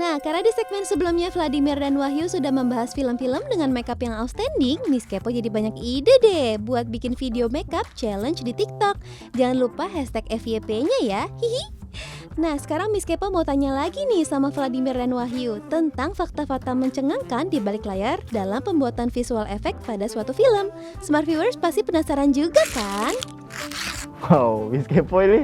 Nah, karena di segmen sebelumnya Vladimir dan Wahyu sudah membahas film-film dengan makeup yang outstanding, Miss Kepo jadi banyak ide deh buat bikin video makeup challenge di TikTok. Jangan lupa hashtag FYP-nya ya, hihi. Nah, sekarang Miss Kepo mau tanya lagi nih sama Vladimir dan Wahyu tentang fakta-fakta mencengangkan di balik layar dalam pembuatan visual effect pada suatu film. Smart viewers pasti penasaran juga kan? Wow, Miss Kepo ini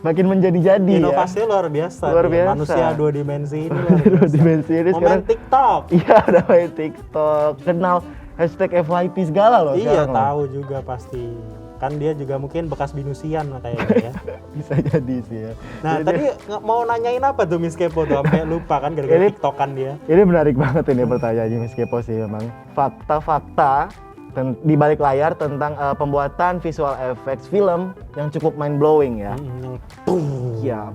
makin menjadi-jadi ya. Inovasinya luar biasa. Luar biasa. Manusia 2 dimensi ini luar biasa. 2 dimensi ini Mau sekarang main TikTok. Iya, ada main TikTok. Kenal hashtag FYP segala loh Iya, sekarang loh. tahu juga pasti. Kan dia juga mungkin bekas binusian kayaknya ya. Bisa jadi sih ya. Nah, Jadi tadi mau nanyain apa tuh Miss Kepo tuh? Sampai lupa kan gara-gara Ini- TikTokan dia. ini menarik banget ini pertanyaannya Miss Kepo sih memang. Fakta-fakta di balik layar tentang pembuatan visual effects film yang cukup mind blowing ya. Yang Ya,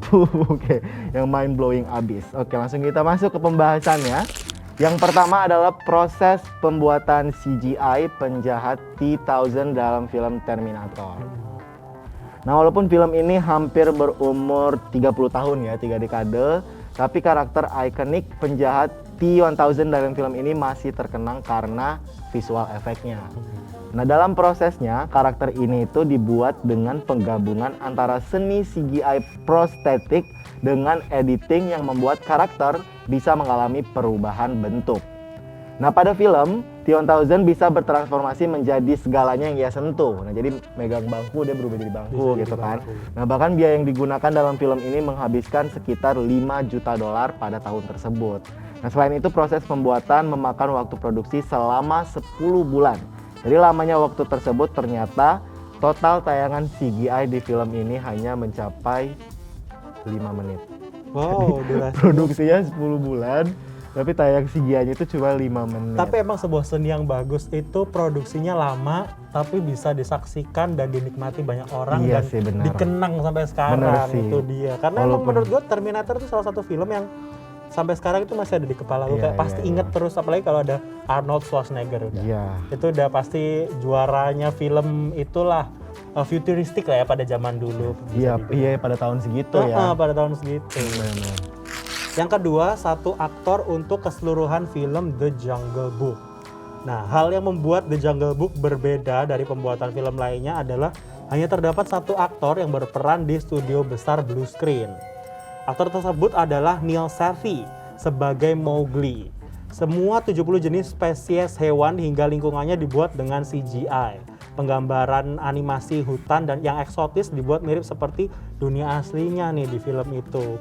oke, yang mind blowing abis. Oke, langsung kita masuk ke pembahasannya. Yang pertama adalah proses pembuatan CGI penjahat T-1000 dalam film Terminator. Nah, walaupun film ini hampir berumur 30 tahun ya, 3 dekade, tapi karakter ikonik penjahat T-1000 dalam film ini masih terkenang karena visual efeknya. Nah, dalam prosesnya, karakter ini itu dibuat dengan penggabungan antara seni CGI prostetik dengan editing yang membuat karakter bisa mengalami perubahan bentuk. Nah, pada film, T-1000 bisa bertransformasi menjadi segalanya yang ia sentuh. Nah, jadi megang bangku, dia berubah jadi bangku Bisa jadi gitu kan. bangku. Nah, bahkan biaya yang digunakan dalam film ini menghabiskan sekitar 5 juta dolar pada tahun tersebut. Nah, selain itu proses pembuatan memakan waktu produksi selama 10 bulan. Jadi lamanya waktu tersebut ternyata total tayangan CGI di film ini hanya mencapai 5 menit. wow, durasi. Produksinya 10 bulan, tapi tayang CGI-nya itu cuma 5 menit. Tapi emang sebuah seni yang bagus itu produksinya lama tapi bisa disaksikan dan dinikmati banyak orang Iya dan sih, benar. dikenang sampai sekarang. Benar sih. Itu dia. Karena emang Walaupun- menurut gue Terminator itu salah satu film yang sampai sekarang itu masih ada di kepala gue, Iya, kayak pasti iya, inget iya. terus, apalagi kalau ada Arnold Schwarzenegger udah. Iya. Itu udah pasti juaranya film itulah, futuristik lah ya pada zaman dulu. Iya, iya pada tahun segitu ya. Pada tahun segitu. Benar. Yang kedua, satu aktor untuk keseluruhan film The Jungle Book. Nah, hal yang membuat The Jungle Book berbeda dari pembuatan film lainnya adalah hanya terdapat satu aktor yang berperan di studio besar blue screen. Aktor tersebut adalah Neil Searcy sebagai Mowgli. Semua 70 jenis spesies hewan hingga lingkungannya dibuat dengan CGI. Penggambaran animasi hutan dan yang eksotis dibuat mirip seperti dunia aslinya nih di film itu.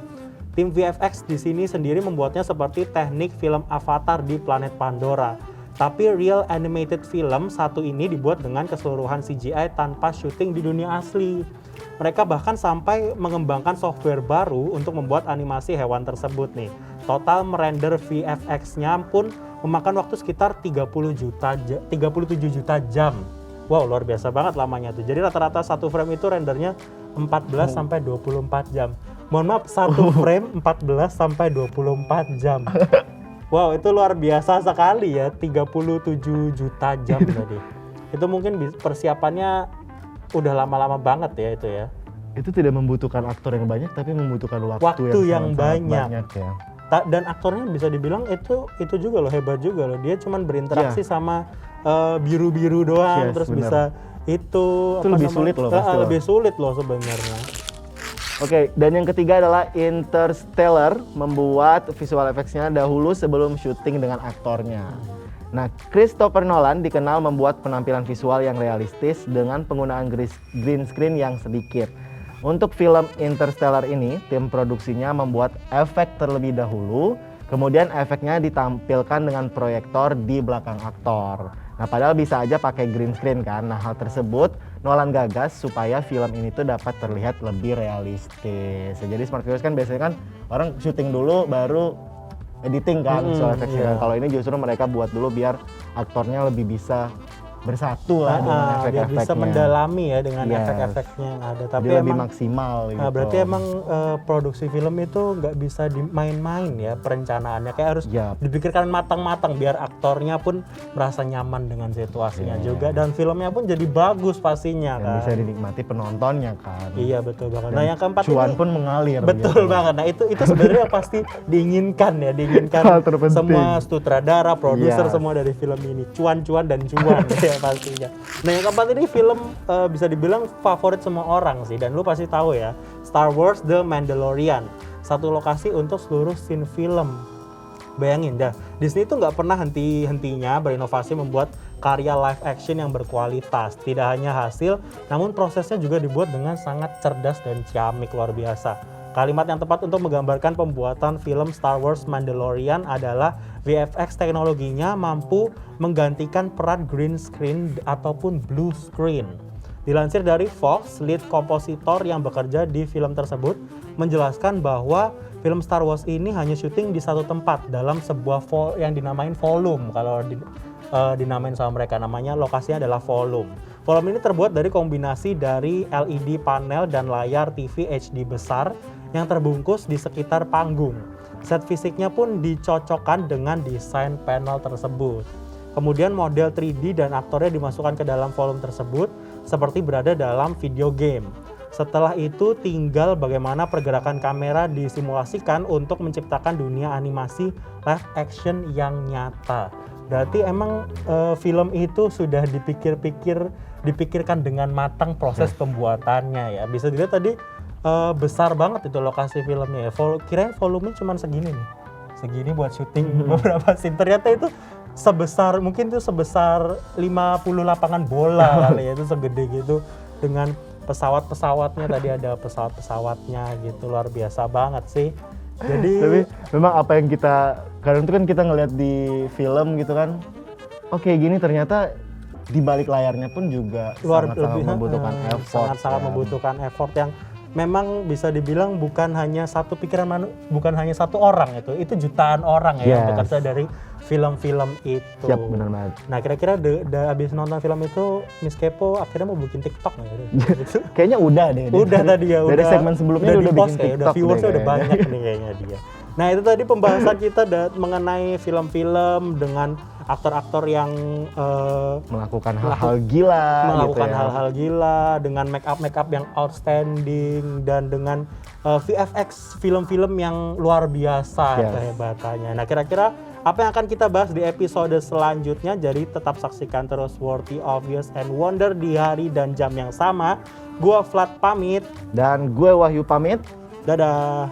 Tim VFX di sini sendiri membuatnya seperti teknik film Avatar di planet Pandora. Tapi real animated film satu ini dibuat dengan keseluruhan CGI tanpa syuting di dunia asli. Mereka bahkan sampai mengembangkan software baru untuk membuat animasi hewan tersebut nih. Total merender VFX-nya pun memakan waktu sekitar 37 juta jam. Wow, luar biasa banget lamanya tuh. Jadi rata-rata satu frame itu rendernya 14 sampai 24 jam. Mohon maaf, satu frame 14 sampai 24 jam. Wow, itu luar biasa sekali ya, 37 juta jam tadi. Itu mungkin persiapannya udah lama-lama banget ya itu ya. Itu tidak membutuhkan aktor yang banyak, tapi membutuhkan waktu, Waktu yang sangat-sangat banyak. ya. Dan aktornya bisa dibilang itu juga loh, hebat juga loh. Dia cuman berinteraksi sama biru-biru doang, Yes, terus benar. bisa itu lebih sulit loh pasti loh. lebih sulit loh sebenarnya. Oke, dan yang ketiga adalah Interstellar membuat visual effects-nya dahulu sebelum syuting dengan aktornya. Nah, Christopher Nolan dikenal membuat penampilan visual yang realistis dengan penggunaan green screen yang sedikit. Untuk film Interstellar ini, tim produksinya membuat efek terlebih dahulu, kemudian efeknya ditampilkan dengan proyektor di belakang aktor. Nah, padahal bisa aja pakai green screen kan. Nah, hal tersebut Nolan gagas supaya film ini tuh dapat terlihat lebih realistis. Jadi smart viewers kan biasanya kan orang syuting dulu baru editing kan visual effects-nya. iya. Kalau ini justru mereka buat dulu biar aktornya lebih bisa bersatu lah dengan Biar efek-efeknya. bisa mendalami ya dengan Yes. efek-efeknya yang ada. Tapi Dia lebih emang maksimal gitu. berarti emang produksi film itu nggak bisa dimain-main ya perencanaannya, kayak harus Yap. dipikirkan matang-matang biar aktornya pun merasa nyaman dengan situasinya Iya. juga, dan filmnya pun jadi bagus pastinya Dan kan. bisa dinikmati penontonnya kan. Iya betul banget. Dan Nah yang keempat cuan ini pun mengalir. betul gitu. banget. Nah itu sebenarnya pasti diinginkan Hal terpenting. semua sutradara, produser Yes. semua dari film ini, cuan-cuan dan cuan ya pastinya. Nah yang keempat ini film bisa dibilang favorit semua orang sih, dan lu pasti tahu ya, Star Wars The Mandalorian, satu lokasi untuk seluruh scene film. Bayangin dah, Disney itu nggak pernah henti-hentinya berinovasi membuat karya live action yang berkualitas. Tidak hanya hasil, namun prosesnya juga dibuat dengan sangat cerdas dan ciamik luar biasa. Kalimat yang tepat untuk menggambarkan pembuatan film Star Wars Mandalorian adalah VFX teknologinya mampu menggantikan peran green screen ataupun blue screen. Dilansir dari Fox, lead kompositor yang bekerja di film tersebut menjelaskan bahwa film Star Wars ini hanya syuting di satu tempat dalam sebuah yang dinamain volume. Kalau dinamain sama mereka, namanya lokasinya adalah volume. Volume ini terbuat dari kombinasi dari LED panel dan layar TV HD besar yang terbungkus di sekitar panggung. Set fisiknya pun dicocokkan dengan desain panel tersebut. Kemudian model 3D dan aktornya dimasukkan ke dalam volume tersebut seperti berada dalam video game. Setelah itu tinggal bagaimana pergerakan kamera disimulasikan untuk menciptakan dunia animasi live action yang nyata. Berarti emang film itu sudah dipikirkan dengan matang proses pembuatannya ya. Bisa dilihat tadi besar banget itu lokasi filmnya ya. Kirain volumenya cuma segini nih. Segini buat syuting beberapa scene. Ternyata itu mungkin itu sebesar 50 lapangan bola kali ya, itu segede gitu, dengan pesawat-pesawatnya, tadi ada pesawat-pesawatnya gitu, luar biasa banget sih. Jadi Tapi memang apa yang kita kadang itu kan kita ngelihat di film gitu kan, oke gini ternyata di balik layarnya pun juga sangat-sangat membutuhkan effort. sangat-sangat membutuhkan effort yang memang bisa dibilang bukan hanya satu pikiran bukan hanya satu orang, itu jutaan orang ya yang Yes. bekerja dari film-film itu. Siap, benar banget. Nah kira-kira abis nonton film itu Miss Kepo akhirnya mau bikin TikTok nggak ya? Kayaknya udah deh. Udah tadi ya, Dari udah segmen sebelumnya udah udah di-post bikin kayak, TikTok udah viewersnya deh udah kayaknya. banyak nih kayaknya dia. Nah itu tadi pembahasan kita mengenai film-film dengan aktor-aktor yang Melakukan hal-hal gila melakukan gitu ya. hal-hal gila dengan make up yang outstanding dan dengan VFX film-film yang luar biasa Yes. kehebatannya. Nah kira-kira apa yang akan kita bahas di episode selanjutnya, jadi tetap saksikan terus Worthy, Obvious, and Wonder di hari dan jam yang sama. Gua Vlad pamit, Dan gue Wahyu pamit. dadah.